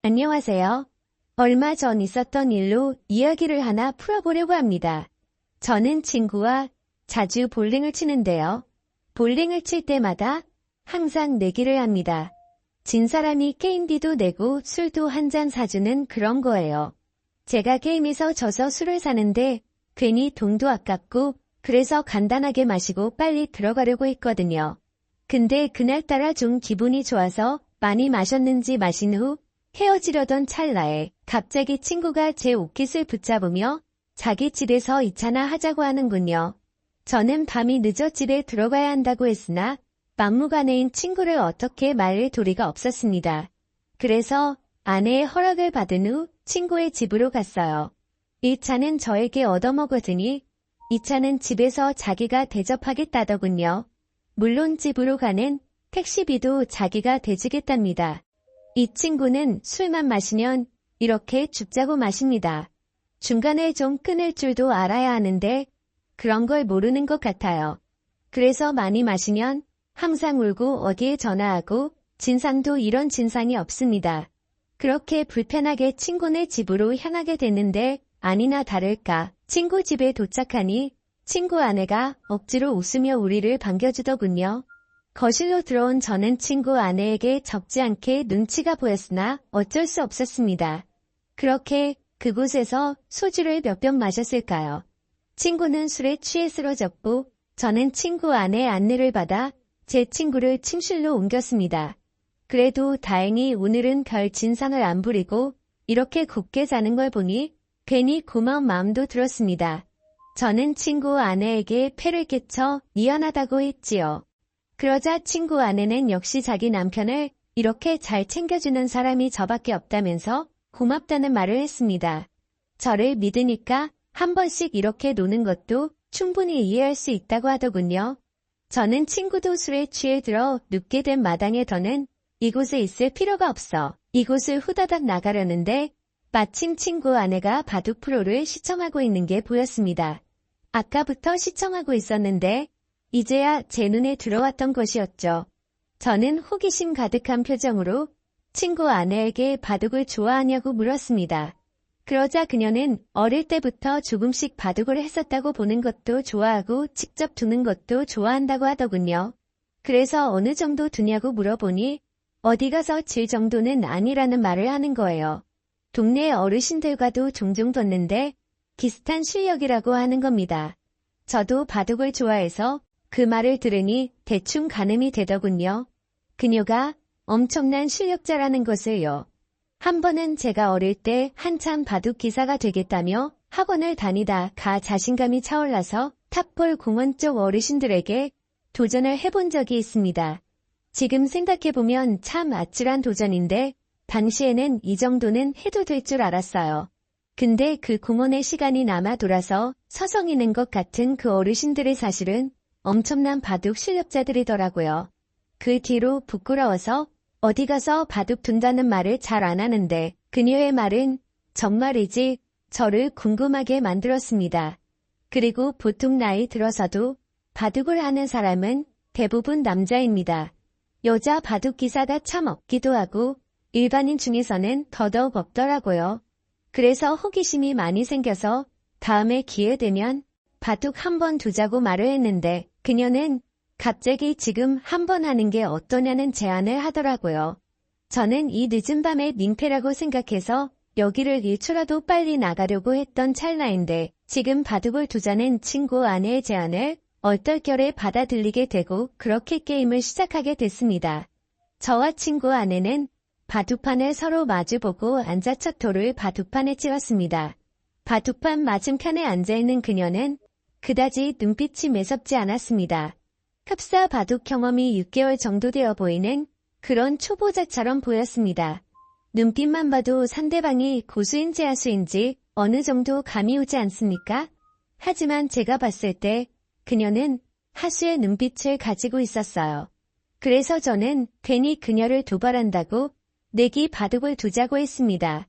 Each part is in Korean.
안녕하세요. 얼마 전 있었던 일로 이야기를 하나 풀어보려고 합니다. 저는 친구와 자주 볼링을 치는데요. 볼링을 칠 때마다 항상 내기를 합니다. 진 사람이 게임비도 내고 술도 한 잔 사주는 그런 거예요. 제가 게임에서 져서 술을 사는데 괜히 돈도 아깝고 그래서 간단하게 마시고 빨리 들어가려고 했거든요. 근데 그날따라 좀 기분이 좋아서 많이 마셨는지 마신 후 헤어지려던 찰나에 갑자기 친구가 제 옷깃을 붙잡으며 자기 집에서 2차나 하자고 하는군요. 저는 밤이 늦어 집에 들어가야 한다고 했으나 막무가내인 친구를 어떻게 말릴 도리가 없었습니다. 그래서 아내의 허락을 받은 후 친구의 집으로 갔어요. 1차는 저에게 얻어먹으더니 2차는 집에서 자기가 대접하겠다더군요. 물론 집으로 가는 택시비도 자기가 대주겠답니다. 이 친구는 술만 마시면 이렇게 죽자고 마십니다. 중간에 좀 끊을 줄도 알아야 하는데 그런 걸 모르는 것 같아요. 그래서 많이 마시면 항상 울고 어디에 전화하고 진상도 이런 진상이 없습니다. 그렇게 불편하게 친구네 집으로 향하게 됐는데 아니나 다를까 친구 집에 도착하니 친구 아내가 억지로 웃으며 우리를 반겨주더군요. 거실로 들어온 저는 친구 아내에게 적지 않게 눈치가 보였으나 어쩔 수 없었습니다. 그렇게 그곳에서 소주를 몇 병 마셨을까요? 친구는 술에 취해 쓰러졌고 저는 친구 아내의 안내를 받아 제 친구를 침실로 옮겼습니다. 그래도 다행히 오늘은 별 진상을 안 부리고 이렇게 곱게 자는 걸 보니 괜히 고마운 마음도 들었습니다. 저는 친구 아내에게 패를 끼쳐 미안하다고 했지요. 그러자 친구 아내는 역시 자기 남편을 이렇게 잘 챙겨주는 사람이 저밖에 없다면서 고맙다는 말을 했습니다. 저를 믿으니까 한 번씩 이렇게 노는 것도 충분히 이해할 수 있다고 하더군요. 저는 친구도 술에 취해 들어 눕게 된 마당에 더는 이곳에 있을 필요가 없어 이곳을 후다닥 나가려는데 마침 친구 아내가 바둑 프로를 시청하고 있는 게 보였습니다. 아까부터 시청하고 있었는데 이제야 제 눈에 들어왔던 것이었죠. 저는 호기심 가득한 표정으로 친구 아내에게 바둑을 좋아하냐고 물었습니다. 그러자 그녀는 어릴 때부터 조금씩 바둑을 했었다고 보는 것도 좋아하고 직접 두는 것도 좋아한다고 하더군요. 그래서 어느 정도 두냐고 물어보니 어디 가서 질 정도는 아니라는 말을 하는 거예요. 동네 어르신들과도 종종 뒀는데 비슷한 실력이라고 하는 겁니다. 저도 바둑을 좋아해서 그 말을 들으니 대충 가늠이 되더군요. 그녀가 엄청난 실력자라는 것을요. 한 번은 제가 어릴 때 한참 바둑 기사가 되겠다며 학원을 다니다가 자신감이 차올라서 탑볼 공원 쪽 어르신들에게 도전을 해본 적이 있습니다. 지금 생각해보면 참 아찔한 도전인데 당시에는 이 정도는 해도 될 줄 알았어요. 근데 그 공원의 시간이 남아 돌아서 서성이는 것 같은 그 어르신들의 사실은 엄청난 바둑 실력자들이더라고요. 그 뒤로 부끄러워서 어디 가서 바둑 둔다는 말을 잘 안 하는데 그녀의 말은 정말이지 저를 궁금하게 만들었습니다. 그리고 보통 나이 들어서도 바둑을 하는 사람은 대부분 남자입니다. 여자 바둑 기사가 참 없기도 하고 일반인 중에서는 더더욱 없더라고요. 그래서 호기심이 많이 생겨서 다음에 기회 되면 바둑 한번 두자고 말을 했는데 그녀는 갑자기 지금 한번 하는 게 어떠냐는 제안을 하더라고요. 저는 이 늦은 밤에 민폐라고 생각해서 여기를 1초라도 빨리 나가려고 했던 찰나인데 지금 바둑을 두자는 친구 아내의 제안을 얼떨결에 받아들이게 되고 그렇게 게임을 시작하게 됐습니다. 저와 친구 아내는 바둑판을 서로 마주보고 앉아 첫 돌을 바둑판에 찍었습니다. 바둑판 맞은편에 앉아있는 그녀는 그다지 눈빛이 매섭지 않았습니다. 흡사 바둑 경험이 6개월 정도 되어 보이는 그런 초보자처럼 보였습니다. 눈빛만 봐도 상대방이 고수인지 하수인지 어느 정도 감이 오지 않습니까? 하지만 제가 봤을 때 그녀는 하수의 눈빛을 가지고 있었어요. 그래서 저는 괜히 그녀를 도발한다고 내기 바둑을 두자고 했습니다.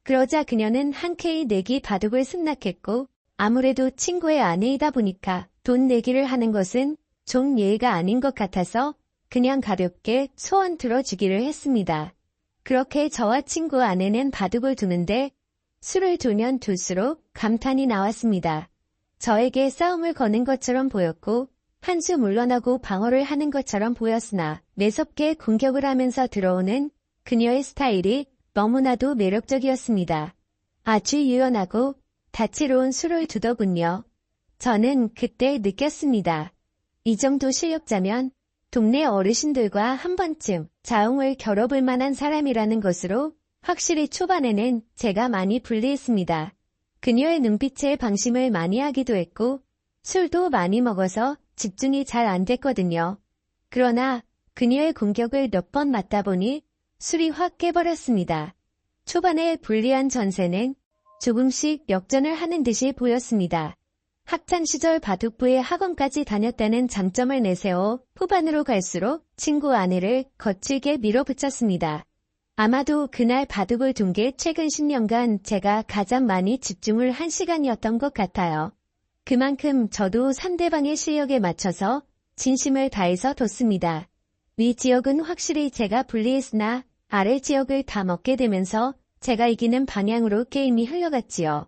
그러자 그녀는 한쾌히 내기 바둑을 승낙했고 아무래도 친구의 아내이다 보니까 돈 내기를 하는 것은 좀 예의가 아닌 것 같아서 그냥 가볍게 소원 들어주기를 했습니다. 그렇게 저와 친구 아내는 바둑을 두는데 수를 두면 둘수록 감탄이 나왔습니다. 저에게 싸움을 거는 것처럼 보였고 한 수 물러나고 방어를 하는 것처럼 보였으나 매섭게 공격을 하면서 들어오는 그녀의 스타일이 너무나도 매력적이었습니다. 아주 유연하고 다채로운 수를 두더군요. 저는 그때 느꼈습니다. 이 정도 실력자면 동네 어르신들과 한 번쯤 자웅을 겨뤄볼 만한 사람이라는 것으로 확실히 초반에는 제가 많이 불리했습니다. 그녀의 눈빛에 방심을 많이 하기도 했고 술도 많이 먹어서 집중이 잘 안 됐거든요. 그러나 그녀의 공격을 몇 번 맞다 보니 술이 확 깨버렸습니다. 초반에 불리한 전세는 조금씩 역전을 하는 듯이 보였습니다. 학창시절 바둑부에 학원까지 다녔다는 장점을 내세워 후반으로 갈수록 친구 아내를 거칠게 밀어붙였습니다. 아마도 그날 바둑을 둔 게 최근 10년간 제가 가장 많이 집중을 한 시간이었던 것 같아요. 그만큼 저도 상대방의 실력에 맞춰서 진심을 다해서 뒀습니다. 위 지역은 확실히 제가 불리했으나 아래 지역을 다 먹게 되면서 제가 이기는 방향으로 게임이 흘러갔지요.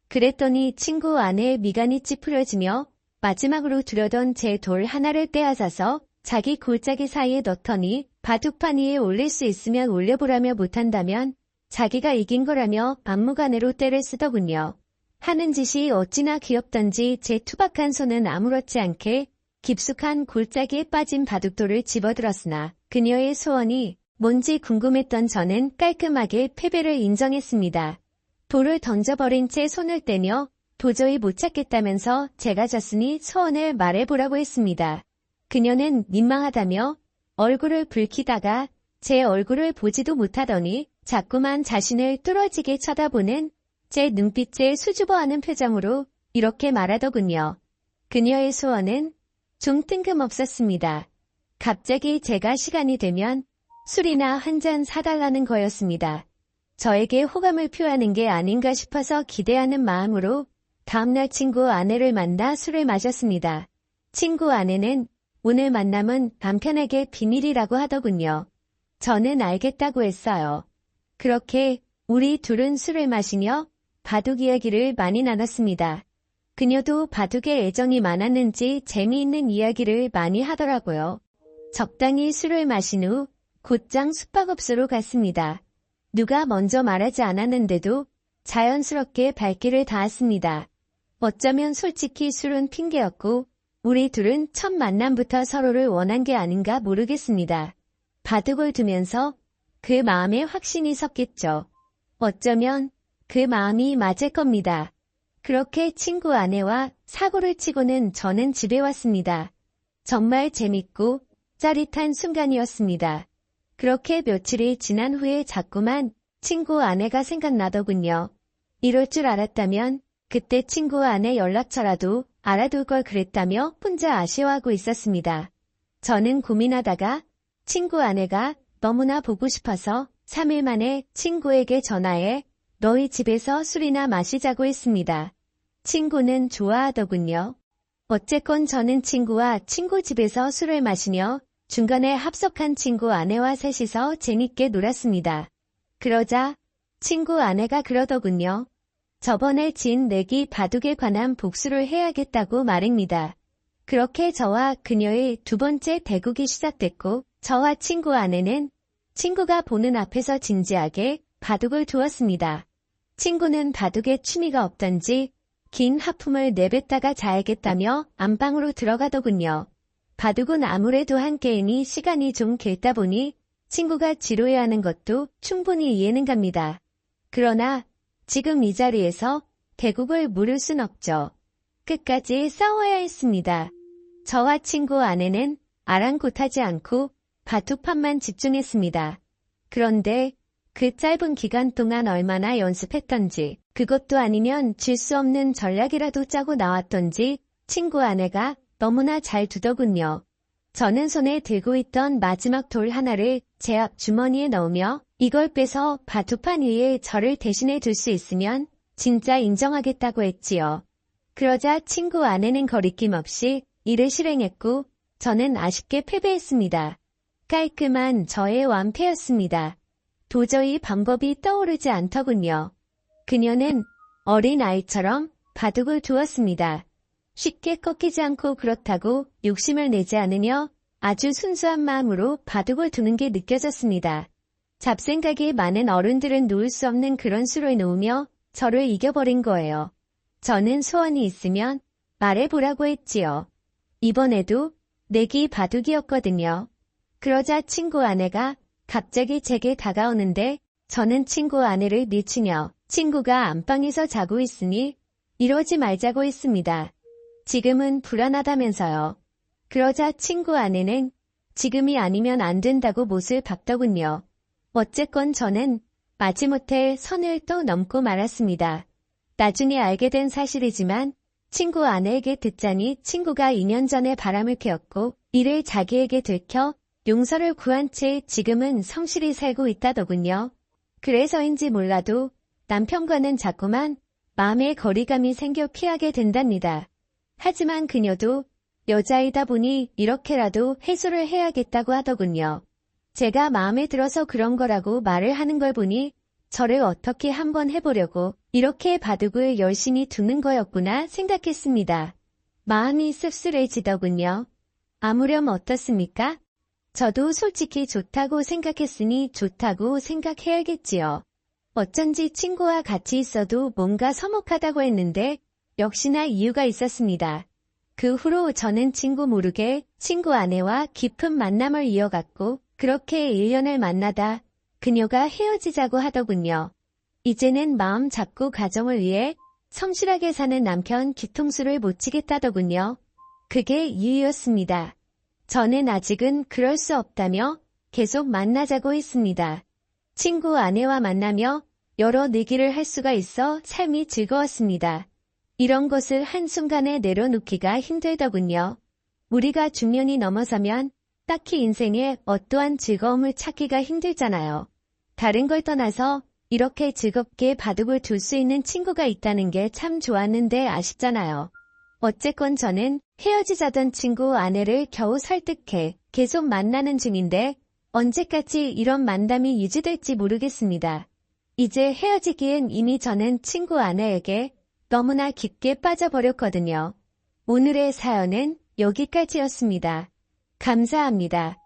그랬더니 친구 아내의 미간이 찌푸려지며 마지막으로 두려던 제 돌 하나를 떼앗아서 자기 골짜기 사이에 넣더니 바둑판 위에 올릴 수 있으면 올려보라며 못한다면 자기가 이긴 거라며 막무가내로 때를 쓰더군요. 하는 짓이 어찌나 귀엽던지 제 투박한 손은 아무렇지 않게 깊숙한 골짜기에 빠진 바둑돌을 집어들었으나 그녀의 소원이 뭔지 궁금했던 저는 깔끔하게 패배를 인정했습니다. 돌을 던져버린 채 손을 떼며 도저히 못 찾겠다면서 제가 졌으니 소원을 말해보라고 했습니다. 그녀는 민망하다며 얼굴을 붉히다가 제 얼굴을 보지도 못하더니 자꾸만 자신을 뚫어지게 쳐다보는 제 눈빛에 수줍어하는 표정으로 이렇게 말하더군요. 그녀의 소원은 좀 뜬금없었습니다. 갑자기 제가 시간이 되면 술이나 한 잔 사달라는 거였습니다. 저에게 호감을 표하는 게 아닌가 싶어서 기대하는 마음으로 다음날 친구 아내를 만나 술을 마셨습니다. 친구 아내는 오늘 만남은 남편에게 비밀이라고 하더군요. 저는 알겠다고 했어요. 그렇게 우리 둘은 술을 마시며 바둑 이야기를 많이 나눴습니다. 그녀도 바둑에 애정이 많았는지 재미있는 이야기를 많이 하더라고요. 적당히 술을 마신 후 곧장 숙박업소로 갔습니다. 누가 먼저 말하지 않았는데도 자연스럽게 발길을 닿았습니다. 어쩌면 솔직히 술은 핑계였고 우리 둘은 첫 만남부터 서로를 원한 게 아닌가 모르겠습니다. 바둑을 두면서 그 마음에 확신이 섰겠죠. 어쩌면 그 마음이 맞을 겁니다. 그렇게 친구 아내와 사고를 치고는 저는 집에 왔습니다. 정말 재밌고 짜릿한 순간이었습니다. 그렇게 며칠이 지난 후에 자꾸만 친구 아내가 생각나더군요. 이럴 줄 알았다면 그때 친구 아내 연락처라도 알아둘 걸 그랬다며 혼자 아쉬워하고 있었습니다. 저는 고민하다가 친구 아내가 너무나 보고 싶어서 3일 만에 친구에게 전화해 너희 집에서 술이나 마시자고 했습니다. 친구는 좋아하더군요. 어쨌건 저는 친구와 친구 집에서 술을 마시며 중간에 합석한 친구 아내와 셋이서 재밌게 놀았습니다. 그러자 친구 아내가 그러더군요. 저번에 진 내기 바둑에 관한 복수를 해야겠다고 말입니다. 그렇게 저와 그녀의 두 번째 대국이 시작됐고 저와 친구 아내는 친구가 보는 앞에서 진지하게 바둑을 두었습니다. 친구는 바둑에 취미가 없던지 긴 하품을 내뱉다가 자야겠다며 안방으로 들어가더군요. 바둑은 아무래도 한 게임이 시간이 좀 길다 보니 친구가 지루해하는 것도 충분히 이해는 갑니다. 그러나 지금 이 자리에서 대국을 물을 순 없죠. 끝까지 싸워야 했습니다. 저와 친구 아내는 아랑곳하지 않고 바둑판만 집중했습니다. 그런데 그 짧은 기간 동안 얼마나 연습했던지 그것도 아니면 질 수 없는 전략이라도 짜고 나왔던지 친구 아내가 너무나 잘 두더군요. 저는 손에 들고 있던 마지막 돌 하나를 제 앞 주머니에 넣으며 이걸 빼서 바둑판 위에 저를 대신해 둘 수 있으면 진짜 인정하겠다고 했지요. 그러자 친구 아내는 거리낌 없이 이를 실행했고 저는 아쉽게 패배했습니다. 깔끔한 저의 완패였습니다. 도저히 방법이 떠오르지 않더군요. 그녀는 어린 아이처럼 바둑을 두었습니다. 쉽게 꺾이지 않고 그렇다고 욕심을 내지 않으며 아주 순수한 마음으로 바둑을 두는 게 느껴졌습니다. 잡생각이 많은 어른들은 놓을 수 없는 그런 수를 놓으며 저를 이겨버린 거예요. 저는 소원이 있으면 말해보라고 했지요. 이번에도 내기 바둑이었거든요. 그러자 친구 아내가 갑자기 제게 다가오는데 저는 친구 아내를 밀치며 친구가 안방에서 자고 있으니 이러지 말자고 했습니다. 지금은 불안하다면서요. 그러자 친구 아내는 지금이 아니면 안 된다고 못을 박더군요. 어쨌건 저는 마지못해 선을 또 넘고 말았습니다. 나중에 알게 된 사실이지만 친구 아내에게 듣자니 친구가 2년 전에 바람을 피웠고 이를 자기에게 들켜 용서를 구한 채 지금은 성실히 살고 있다더군요. 그래서인지 몰라도 남편과는 자꾸만 마음의 거리감이 생겨 피하게 된답니다. 하지만 그녀도 여자이다 보니 이렇게라도 해소를 해야겠다고 하더군요. 제가 마음에 들어서 그런 거라고 말을 하는 걸 보니 저를 어떻게 한번 해보려고 이렇게 바둑을 열심히 두는 거였구나 생각했습니다. 마음이 씁쓸해지더군요. 아무렴 어떻습니까? 저도 솔직히 좋다고 생각했으니 좋다고 생각해야겠지요. 어쩐지 친구와 같이 있어도 뭔가 서먹하다고 했는데 역시나 이유가 있었습니다. 그 후로 저는 친구 모르게 친구 아내와 깊은 만남을 이어갔고 그렇게 1년을 만나다 그녀가 헤어지자고 하더군요. 이제는 마음 잡고 가정을 위해 성실하게 사는 남편 뒤통수를 못 치겠다더군요. 그게 이유였습니다. 저는 아직은 그럴 수 없다며 계속 만나자고 했습니다. 친구 아내와 만나며 여러 내기를 할 수가 있어 삶이 즐거웠습니다. 이런 것을 한순간에 내려놓기가 힘들더군요. 우리가 중년이 넘어서면 딱히 인생에 어떠한 즐거움을 찾기가 힘들잖아요. 다른 걸 떠나서 이렇게 즐겁게 바둑을 둘 수 있는 친구가 있다는 게 참 좋았는데 아쉽잖아요. 어쨌건 저는 헤어지자던 친구 아내를 겨우 설득해 계속 만나는 중인데 언제까지 이런 만남이 유지될지 모르겠습니다. 이제 헤어지기엔 이미 저는 친구 아내에게 너무나 깊게 빠져버렸거든요. 오늘의 사연은 여기까지였습니다. 감사합니다.